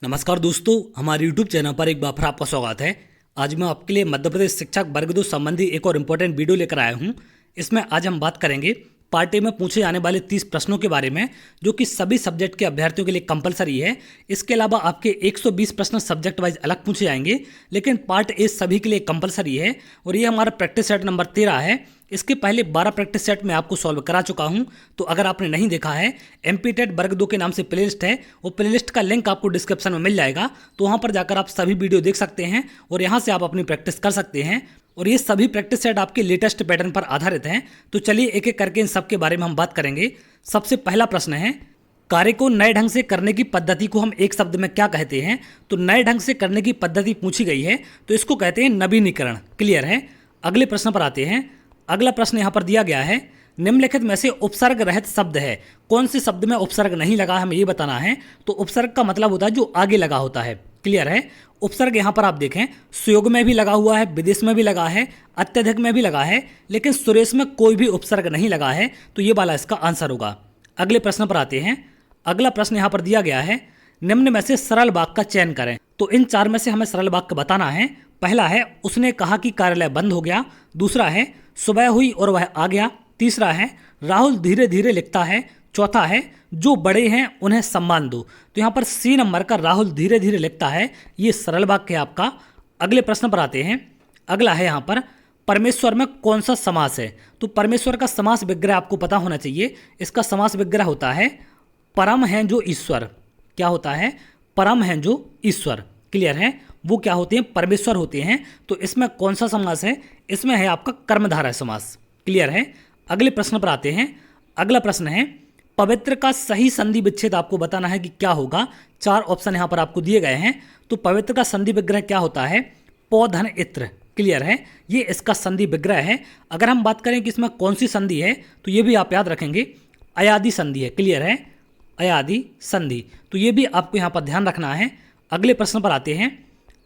नमस्कार दोस्तों, हमारे YouTube चैनल पर एक बार फिर आपका स्वागत है। आज मैं आपके लिए मध्य प्रदेश शिक्षक वर्ग 2 संबंधी एक और इम्पोर्टेंट वीडियो लेकर आया हूं। इसमें आज हम बात करेंगे पार्ट ए में पूछे जाने वाले 30 प्रश्नों के बारे में, जो कि सभी सब्जेक्ट के अभ्यर्थियों के लिए कंपलसरी है। इसके अलावा आपके 120 प्रश्न सब्जेक्ट वाइज अलग पूछे जाएंगे, लेकिन पार्ट ए सभी के लिए कंपलसरी है। और ये हमारा प्रैक्टिस सेट नंबर 13 है। इसके पहले 12 प्रैक्टिस सेट मैं आपको सॉल्व करा चुका हूं, तो अगर आपने नहीं देखा है, एमपीटेट वर्ग 2 के नाम से प्लेलिस्ट है। वो प्लेलिस्ट का लिंक आपको डिस्क्रिप्शन में मिल जाएगा, तो वहां पर जाकर आप सभी वीडियो देख सकते हैं और यहां से आप अपनी प्रैक्टिस कर सकते हैं। और ये सभी प्रैक्टिस सेट आपके लेटेस्ट पैटर्न पर आधारित हैं। तो चलिए एक एक करके इन सब के बारे में हम बात करेंगे। सबसे पहला प्रश्न है, कार्य को नए ढंग से करने की पद्धति को हम एक शब्द में क्या कहते हैं? तो नए ढंग से करने की पद्धति पूछी गई है, तो इसको कहते हैं नवीनीकरण। क्लियर है। अगले प्रश्न पर आते हैं। अगला प्रश्न यहाँ पर दिया गया है, निम्नलिखित में से उपसर्ग रहित शब्द है। कौन से शब्द में उपसर्ग नहीं लगा, हमें ये बताना है। तो उपसर्ग का मतलब होता है जो आगे लगा होता है। क्लियर है। उपसर्ग यहाँ पर आप देखें, सुयोग में भी लगा हुआ है, विदेश में भी लगा है, अत्यधिक में भी लगा है, लेकिन सुरेश में कोई भी उपसर्ग नहीं लगा है, तो ये वाला इसका आंसर होगा। अगले प्रश्न पर आते हैं। अगला प्रश्न यहाँ पर दिया गया है, निम्न में से सरल वाक्य का चयन करें। तो इन चार में से हमें सरल वाक्य बताना है। पहला है, उसने कहा कि कार्यालय बंद हो गया। दूसरा है, सुबह हुई और वह आ गया। तीसरा है, राहुल धीरे धीरे लिखता है। चौथा है, जो बड़े हैं उन्हें सम्मान दो। तो यहाँ पर सी नंबर का राहुल धीरे धीरे लिखता है, ये सरल वाक्य है आपका। अगले प्रश्न पर आते हैं। अगला है यहाँ पर, परमेश्वर में कौन सा समास है? तो परमेश्वर का समास विग्रह आपको पता होना चाहिए। इसका समास विग्रह होता है, परम है जो ईश्वर। क्या होता है? परम है जो ईश्वर। क्लियर है। वो क्या होते हैं? परमेश्वर होते हैं। तो इसमें कौन सा समास है? इसमें है आपका कर्मधारय समास। क्लियर है। अगले प्रश्न पर आते हैं। अगला प्रश्न है, पवित्र का सही संधि विच्छेद आपको बताना है कि क्या होगा। 4 ऑप्शन यहाँ पर आपको दिए गए हैं। तो पवित्र का संधि विग्रह क्या होता है? पौ धन इत्र। क्लियर है। ये इसका संधि विग्रह है। अगर हम बात करें कि इसमें कौन सी संधि है, तो ये भी आप याद रखेंगे, अयादि संधि है। क्लियर है। अयादि संधि। तो ये भी आपको यहाँ पर ध्यान रखना है। अगले प्रश्न पर आते हैं।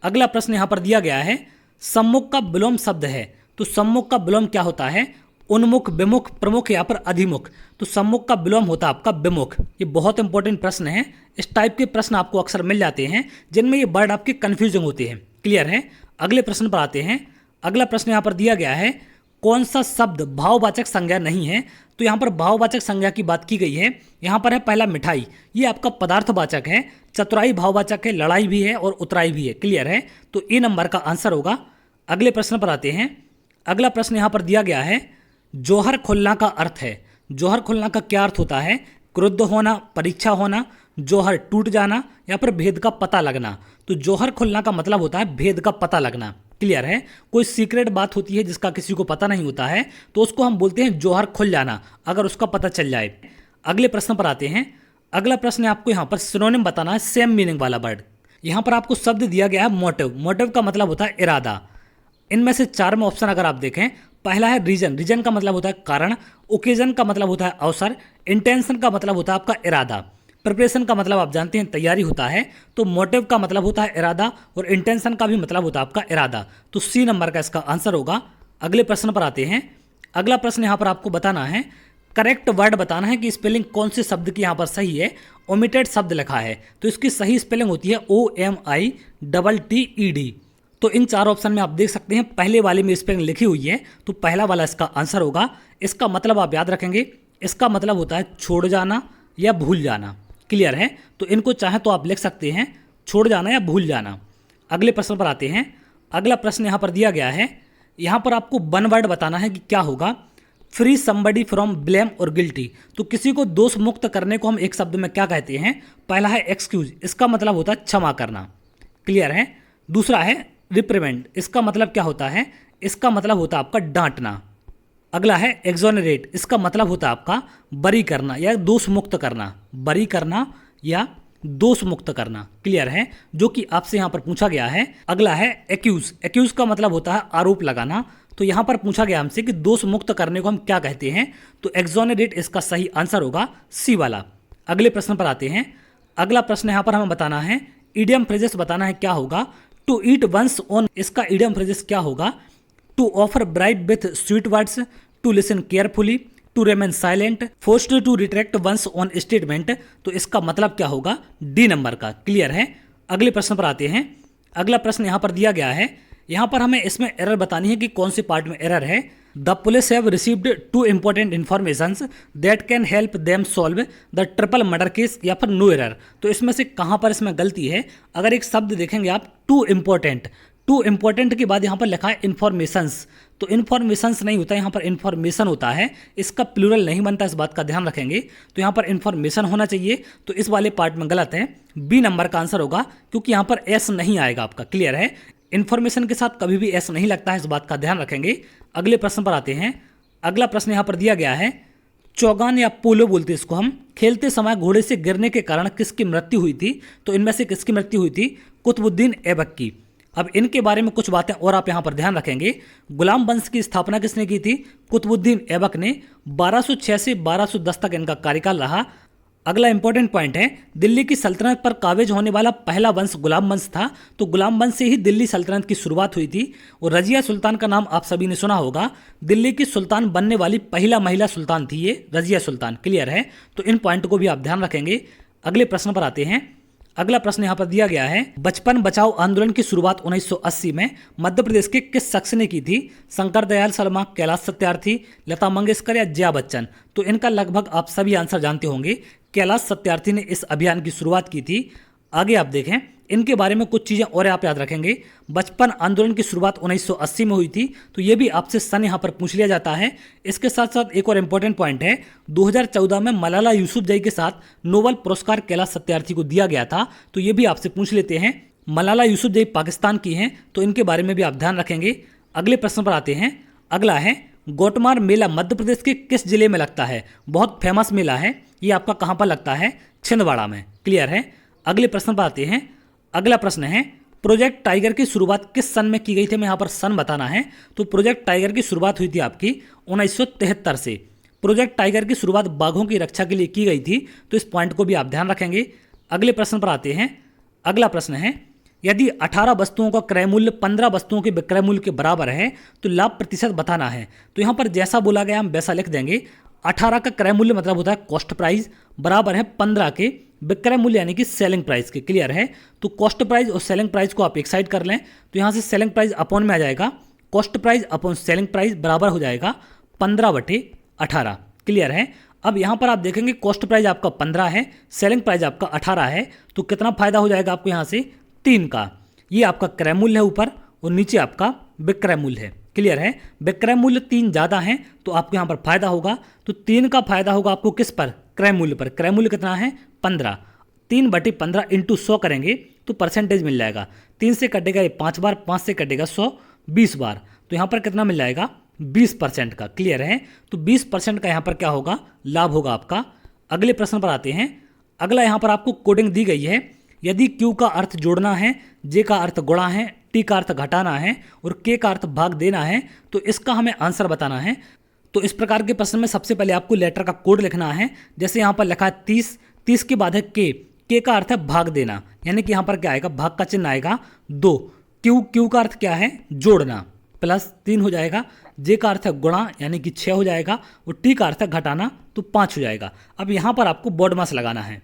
अगला प्रश्न यहाँ पर दिया गया है, सम्मुख का विलोम शब्द है। तो सम्मुख का विलोम क्या होता है? उन्मुख, विमुख, प्रमुख या पर अधिमुख। तो सम्मुख का विलोम होता है आपका विमुख। ये बहुत इंपॉर्टेंट प्रश्न है। इस टाइप के प्रश्न आपको अक्सर मिल जाते हैं जिनमें ये वर्ड आपके कंफ्यूजिंग होते हैं। क्लियर है। अगले प्रश्न पर आते हैं। अगला प्रश्न यहाँ पर दिया गया है, कौन सा शब्द भाववाचक संज्ञा नहीं है? तो यहाँ पर भाववाचक संज्ञा की बात की गई है। यहाँ पर है पहला मिठाई, ये आपका पदार्थवाचक है। चतुराई भाववाचक है, लड़ाई भी है और उतराई भी है। क्लियर है। तो ए नंबर का आंसर होगा। अगले प्रश्न पर आते हैं। अगला प्रश्न यहाँ पर दिया गया है, जौहर खुलना का अर्थ है। जौहर खुलना का क्या अर्थ होता है? क्रुद्ध होना, परीक्षा होना, जौहर टूट जाना या फिर भेद का पता लगना। तो जौहर खुलना का मतलब होता है भेद का पता लगना। क्लियर है। कोई सीक्रेट बात होती है जिसका किसी को पता नहीं होता है, तो उसको हम बोलते हैं जौहर खुल जाना, अगर उसका पता चल जाए। अगले प्रश्न पर आते हैं। अगला प्रश्न आपको यहाँ पर सिनोनिम बताना है, सेम मीनिंग वाला वर्ड। यहाँ पर आपको शब्द दिया गया है मोटिव। मोटिव का मतलब होता है इरादा। इनमें से 4 में ऑप्शन अगर आप देखें, पहला है रीजन। रीजन का मतलब होता है कारण। ओकेजन का मतलब होता है अवसर। इंटेंशन का मतलब होता है आपका इरादा। प्रिपरेशन का मतलब आप जानते हैं तैयारी होता है। तो मोटिव का मतलब होता है इरादा और इंटेंशन का भी मतलब होता है आपका इरादा। तो सी नंबर का इसका आंसर होगा। अगले प्रश्न पर आते हैं। अगला प्रश्न यहाँ पर आपको बताना है, करेक्ट वर्ड बताना है कि स्पेलिंग कौन से शब्द की यहाँ पर सही है। ओमिटेड शब्द लिखा है, तो इसकी सही स्पेलिंग होती है OMITTED। तो इन 4 ऑप्शन में आप देख सकते हैं, पहले वाले में स्पेलिंग लिखी हुई है, तो पहला वाला इसका आंसर होगा। इसका मतलब आप याद रखेंगे, इसका मतलब होता है छोड़ जाना या भूल जाना। क्लियर है। तो इनको चाहे तो आप लिख सकते हैं, छोड़ जाना या भूल जाना। अगले प्रश्न पर आते हैं। अगला प्रश्न यहाँ पर दिया गया है, यहाँ पर आपको वन वर्ड बताना है कि क्या होगा। फ्री समबडी फ्रॉम ब्लेम और गिल्टी। तो किसी को दोष मुक्त करने को हम एक शब्द में क्या कहते हैं? पहला है एक्सक्यूज, इसका मतलब होता है क्षमा करना। क्लियर है। दूसरा है रिप्रिमेंड, इसका मतलब क्या होता है? इसका मतलब होता है आपका डांटना। अगला है एक्सोनरेट, इसका मतलब होता है आपका बरी करना या दोष मुक्त करना। बरी करना या दोष मुक्त करना। क्लियर है। जो कि आपसे यहाँ पर पूछा गया है। अगला है एक्यूज। एक्यूज का मतलब होता है आरोप लगाना। तो यहाँ पर पूछा गया हमसे कि दोष मुक्त करने को हम क्या कहते हैं? तो एक्सोनरेट इसका सही आंसर होगा, सी वाला। अगले प्रश्न पर आते हैं। अगला प्रश्न यहाँ पर हमें बताना है, इडियम फ्रेजेस बताना है क्या होगा। टू ईट वंस ऑन, इसका इडियम फ्रेजेस क्या होगा? To offer bright with sweet words, to listen carefully, to remain silent, forced to retract one's own statement. तो इसका मतलब क्या होगा? डी नंबर का। क्लियर है। अगले प्रश्न पर आते हैं। अगला प्रश्न यहाँ पर दिया गया है, यहाँ पर हमें इसमें एरर बतानी है कि कौन से पार्ट में एरर है। The police have received 2 important informations that can help them solve the triple murder case, या फिर नो एरर। तो इसमें से कहाँ पर इसमें गलती है? अगर एक शब्द देखेंगे आप, टू इंपॉर्टेंट के बाद यहाँ पर लिखा है इन्फॉर्मेशंस, तो इन्फॉर्मेशंस नहीं होता, यहाँ पर इन्फॉर्मेशन होता है, इसका प्लूरल नहीं बनता, इस बात का ध्यान रखेंगे। तो यहाँ पर इन्फॉर्मेशन होना चाहिए, तो इस वाले पार्ट में गलत है, बी नंबर का आंसर होगा, क्योंकि यहाँ पर एस नहीं आएगा आपका। क्लियर है? इन्फॉर्मेशन के साथ कभी भी एस नहीं लगता है, इस बात का ध्यान रखेंगे। अगले प्रश्न पर आते हैं। अगला प्रश्न यहाँ पर दिया गया है, चौगान या पोलो बोलते हैं इसको हम, खेलते समय घोड़े से गिरने के कारण किसकी मृत्यु हुई थी? तो इनमें से किसकी मृत्यु हुई थी? कुतुबुद्दीन ऐबक की। अब इनके बारे में कुछ बातें और आप यहाँ पर ध्यान रखेंगे। गुलाम वंश की स्थापना किसने की थी? कुतुबुद्दीन ऐबक ने। 1206 से 1210 तक इनका कार्यकाल रहा। अगला इंपॉर्टेंट पॉइंट है, दिल्ली की सल्तनत पर काबिज होने वाला पहला वंश गुलाम वंश था, तो गुलाम वंश से ही दिल्ली सल्तनत की शुरुआत हुई थी। और रजिया सुल्तान का नाम आप सभी ने सुना होगा, दिल्ली की सुल्तान बनने वाली पहला महिला सुल्तान थी ये, रजिया सुल्तान। क्लियर है? तो इन पॉइंट को भी आप ध्यान रखेंगे। अगले प्रश्न पर आते हैं। अगला प्रश्न यहाँ पर दिया गया है, बचपन बचाओ आंदोलन की शुरुआत 1980 में मध्य प्रदेश के किस शख्स ने की थी? शंकर दयाल शर्मा, कैलाश सत्यार्थी, लता मंगेशकर या जया बच्चन? तो इनका लगभग आप सभी आंसर जानते होंगे। कैलाश सत्यार्थी ने इस अभियान की शुरुआत की थी। आगे आप देखें, इनके बारे में कुछ चीज़ें और आप याद रखेंगे। बचपन आंदोलन की शुरुआत 1980 में हुई थी, तो ये भी आपसे सन यहाँ पर पूछ लिया जाता है। इसके साथ साथ एक और इम्पोर्टेंट पॉइंट है, 2014 में मलाला यूसुफजई के साथ नोबेल पुरस्कार कैलाश सत्यार्थी को दिया गया था, तो ये भी आपसे पूछ लेते हैं। मलाला यूसुफजई पाकिस्तान की हैं, तो इनके बारे में भी आप ध्यान रखेंगे। अगले प्रश्न पर आते हैं। अगला है, गोटमार मेला मध्य प्रदेश के किस जिले में लगता है? बहुत फेमस मेला है ये, आपका कहाँ पर लगता है? छिंदवाड़ा में। क्लियर है? अगले प्रश्न पर आते हैं। अगला प्रश्न है, प्रोजेक्ट टाइगर की शुरुआत किस सन में की गई थी? हमें यहाँ पर सन बताना है। तो प्रोजेक्ट टाइगर की शुरुआत हुई थी आपकी 1973 से। प्रोजेक्ट टाइगर की शुरुआत बाघों की रक्षा के लिए की गई थी, तो इस पॉइंट को भी आप ध्यान रखेंगे। अगले प्रश्न पर आते हैं। अगला प्रश्न है, यदि 18 वस्तुओं का क्रय मूल्य 15 वस्तुओं के विक्रय मूल्य के बराबर है तो लाभ प्रतिशत बताना है। तो यहाँ पर जैसा बोला गया हम वैसा लिख देंगे। 18 का क्रय मूल्य मतलब होता है कॉस्ट प्राइस, बराबर है 15 के विक्रय मूल्य यानी कि सेलिंग प्राइस के। क्लियर है? तो कॉस्ट प्राइस और सेलिंग प्राइस को आप एक साइड कर लें, तो यहाँ से सेलिंग प्राइस अपॉन में आ जाएगा, cost price upon selling price बराबर हो जाएगा 15/18। क्लियर है? अब यहाँ पर आप देखेंगे कॉस्ट प्राइस आपका 15 है, सेलिंग प्राइस आपका 18 है, तो कितना फायदा हो जाएगा आपको यहाँ से? 3 का। ये आपका क्रय मूल्य है ऊपर, और नीचे आपका विक्रय मूल्य है। क्लियर है? विक्रय मूल्य 3 ज़्यादा है तो आपको यहाँ पर फायदा होगा, तो 3 का फायदा होगा आपको किस पर? क्रय मूल्य पर। क्रय मूल्य कितना है? 15। 3/15 इंटू 100 करेंगे तो परसेंटेज मिल जाएगा। 3 से कटेगा ये 5 बार, 5 से कटेगा 100 20 बार, तो यहाँ पर कितना मिल जाएगा? 20% का। क्लियर है? तो 20% का यहाँ पर क्या होगा? लाभ होगा आपका। अगले प्रश्न पर आते हैं। अगला यहाँ पर आपको कोडिंग दी गई है, यदि Q का अर्थ जोड़ना है, J का अर्थ गुणा है, T का अर्थ घटाना है और K का अर्थ भाग देना है, तो इसका हमें आंसर बताना है। तो इस प्रकार के प्रश्न में सबसे पहले आपको लेटर का कोड लिखना है। जैसे यहाँ पर लिखा है 30, 30 के बाद है K का अर्थ है भाग देना, यानी कि यहाँ पर क्या आएगा? भाग का चिन्ह आएगा 2। Q का अर्थ क्या है? जोड़ना, प्लस 3 हो जाएगा। J का अर्थ है गुणा, यानी कि 6 हो जाएगा, और T का अर्थ है घटाना, तो 5 हो जाएगा। अब यहाँ पर आपको बोर्ड मास लगाना है,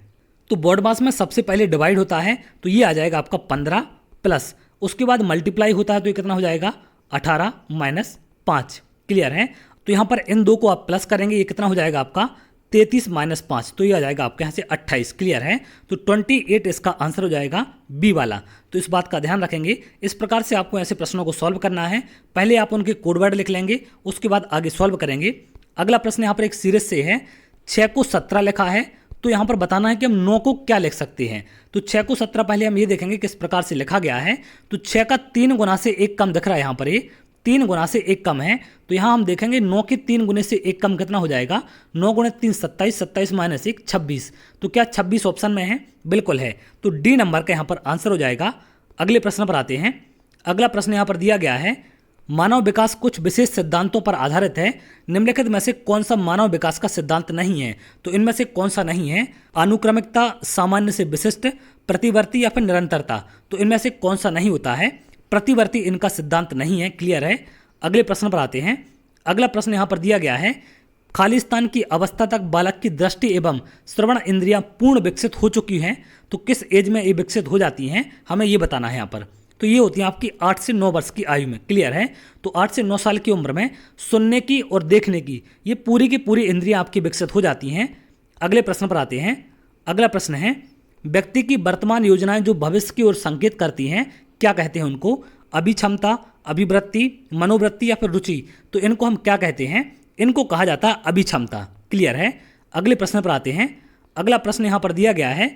तो बोर्ड मास में सबसे पहले डिवाइड होता है, तो ये आ जाएगा आपका 15 प्लस, उसके बाद मल्टीप्लाई होता है, तो ये कितना हो जाएगा? 18 माइनस 5। क्लियर है? तो यहाँ पर इन 2 को आप प्लस करेंगे, ये कितना हो जाएगा आपका? 33 माइनस 5, तो ये आ जाएगा आपके यहाँ से 28। क्लियर है? तो 28 इसका आंसर हो जाएगा बी वाला। तो इस बात का ध्यान रखेंगे। इस प्रकार से आपको ऐसे प्रश्नों को सॉल्व करना है। पहले आप उनके कोडवर्ड लिख लेंगे, उसके बाद आगे सॉल्व करेंगे। अगला प्रश्न यहाँ पर एक सीरीज से है, 6 को 17 लिखा है, तो यहाँ पर बताना है कि हम 9 को क्या लिख सकते हैं। तो 6 को 17 पहले हम ये देखेंगे किस प्रकार से लिखा गया है। तो 6 का 3 गुना से 1 कम दिख रहा है, यहाँ पर ये 3 गुना से 1 कम है, तो यहाँ हम देखेंगे 9 के 3 गुने से 1 कम कितना हो जाएगा? 9 गुणे 3 27, 27 माइनस 1 26। तो क्या 26 ऑप्शन में है? बिल्कुल है। तो डी नंबर का यहाँ पर आंसर हो जाएगा। अगले प्रश्न पर आते हैं। अगला प्रश्न यहाँ पर दिया गया है, मानव विकास कुछ विशेष सिद्धांतों पर आधारित है, निम्नलिखित में से कौन सा मानव विकास का सिद्धांत नहीं है? तो इनमें से कौन सा नहीं है? अनुक्रमिकता, सामान्य से विशिष्ट, प्रतिवर्ती या फिर निरंतरता? तो इनमें से कौन सा नहीं होता है? प्रतिवर्ती इनका सिद्धांत नहीं है। क्लियर है? अगले प्रश्न पर आते हैं। अगला प्रश्न यहाँ पर दिया गया है, खालिस्तान की अवस्था तक बालक की दृष्टि एवं श्रवण इंद्रियां पूर्ण विकसित हो चुकी हैं, तो किस एज में ये विकसित हो जाती हैं, हमें ये बताना है यहाँ पर। तो ये होती है आपकी 8 से 9 वर्ष की आयु में। क्लियर है? तो 8 से 9 साल की उम्र में सुनने की और देखने की ये पूरी की पूरी इंद्रियां आपकी विकसित हो जाती हैं। अगले प्रश्न पर आते हैं। अगला प्रश्न है, व्यक्ति की वर्तमान योजनाएं जो भविष्य की ओर संकेत करती हैं, क्या कहते हैं उनको? अभिक्षमता, अभिवृत्ति, मनोवृत्ति या फिर रुचि। तो इनको हम क्या कहते हैं? इनको कहा जाता है अभिक्षमता। क्लियर है? अगले प्रश्न पर आते हैं। अगला प्रश्न यहाँ पर दिया गया है,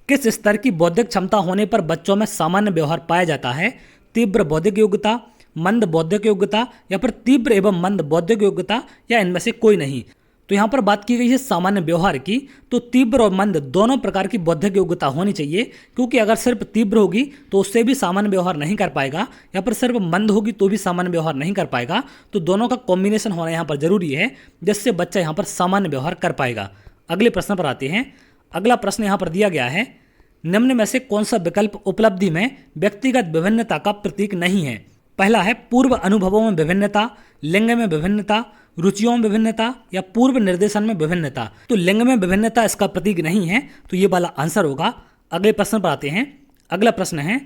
किस स्तर की बौद्धिक क्षमता होने पर बच्चों में सामान्य व्यवहार पाया जाता है? तीव्र बौद्धिक योग्यता, मंद बौद्धिक योग्यता या फिर तीव्र एवं मंद बौद्धिक योग्यता या इनमें से कोई नहीं। तो यहाँ पर बात की गई है सामान्य व्यवहार की, तो तीव्र और मंद दोनों प्रकार की बौद्धिक योग्यता होनी चाहिए, क्योंकि अगर सिर्फ तीव्र होगी तो उससे भी सामान्य व्यवहार नहीं कर पाएगा, या फिर सिर्फ मंद होगी तो भी सामान्य व्यवहार नहीं कर पाएगा। तो दोनों का कॉम्बिनेशन होना यहाँ पर जरूरी है, जिससे बच्चा यहाँ पर सामान्य व्यवहार कर पाएगा। अगले प्रश्न पर आते हैं। अगला प्रश्न यहाँ पर दिया गया है, निम्न में से कौन सा विकल्प उपलब्धि में व्यक्तिगत विभिन्नता का प्रतीक नहीं है? पहला है पूर्व अनुभवों में विभिन्नता, लिंग में विभिन्नता, रुचियों में विभिन्नता या पूर्व निर्देशन में विभिन्नता। तो लिंग में विभिन्नता इसका प्रतीक नहीं है, तो ये वाला आंसर होगा। अगले प्रश्न पर आते हैं। अगला प्रश्न है,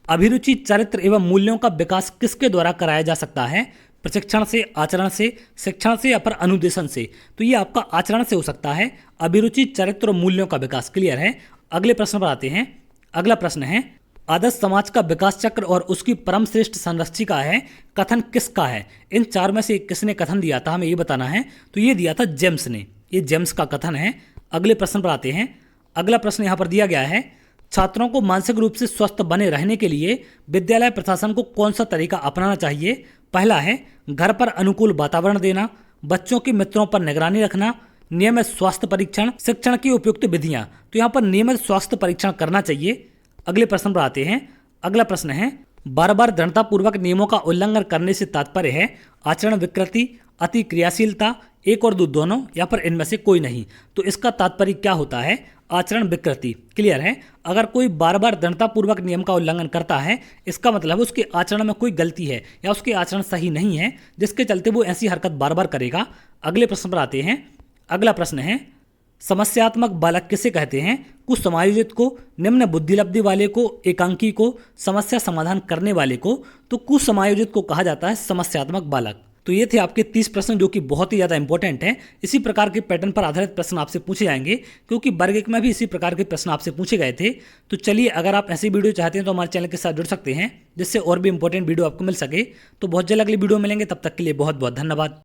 अभिरुचि, चरित्र एवं मूल्यों का विकास किसके द्वारा कराया जा सकता है? प्रशिक्षण से, आचरण से, शिक्षण से या फिर अनुदेशन से। तो ये आपका आचरण से हो सकता है, अभिरुचि, चरित्र और मूल्यों का विकास। क्लियर है? अगले प्रश्न पर आते हैं। अगला प्रश्न है, आदर्श समाज का विकास चक्र और उसकी परम श्रेष्ठ संरक्षिका है, कथन किसका है? इन चार में से किसने कथन दिया था, हमें ये बताना है। तो ये दिया था जेम्स ने, ये जेम्स का कथन है। अगले प्रश्न पर आते हैं। अगला प्रश्न यहाँ पर दिया गया है, छात्रों को मानसिक रूप से स्वस्थ बने रहने के लिए विद्यालय प्रशासन को कौन सा तरीका अपनाना चाहिए? पहला है घर पर अनुकूल वातावरण देना, बच्चों के मित्रों पर निगरानी रखना, नियमित स्वास्थ्य परीक्षण, शिक्षण की उपयुक्त विधियां। तो यहाँ पर नियमित स्वास्थ्य परीक्षण करना चाहिए। अगले प्रश्न पर आते हैं। अगला प्रश्न है, बार बार दृढ़तापूर्वक नियमों का उल्लंघन करने से तात्पर्य है आचरण विकृति, अति क्रियाशीलता, एक और दो दोनों या फिर इनमें से कोई नहीं। तो इसका तात्पर्य क्या होता है? आचरण विकृति। क्लियर है? अगर कोई बार बार दृढ़तापूर्वक नियम का उल्लंघन करता है, इसका मतलब उसके आचरण में कोई गलती है या उसके आचरण सही नहीं है, जिसके चलते वो ऐसी हरकत बार बार करेगा। अगले प्रश्न पर आते हैं। अगला प्रश्न है, समस्यात्मक बालक किसे कहते हैं? कुछ समायोजित को, निम्न बुद्धिलब्धि वाले को, एकांकी को, समस्या समाधान करने वाले को। तो कुछ समायोजित को कहा जाता है समस्यात्मक बालक। तो ये थे आपके 30 प्रश्न, जो कि बहुत ही ज़्यादा इंपॉर्टेंट हैं। इसी प्रकार के पैटर्न पर आधारित प्रश्न आपसे पूछे जाएंगे, क्योंकि वर्ग 1 में भी इसी प्रकार के प्रश्न आपसे पूछे गए थे। तो चलिए, अगर आप ऐसी वीडियो चाहते हैं तो हमारे चैनल के साथ जुड़ सकते हैं, जिससे और भी इंपॉर्टेंट वीडियो आपको मिल सके। तो बहुत जल्द अगली वीडियो मिलेंगे, तब तक के लिए बहुत बहुत धन्यवाद।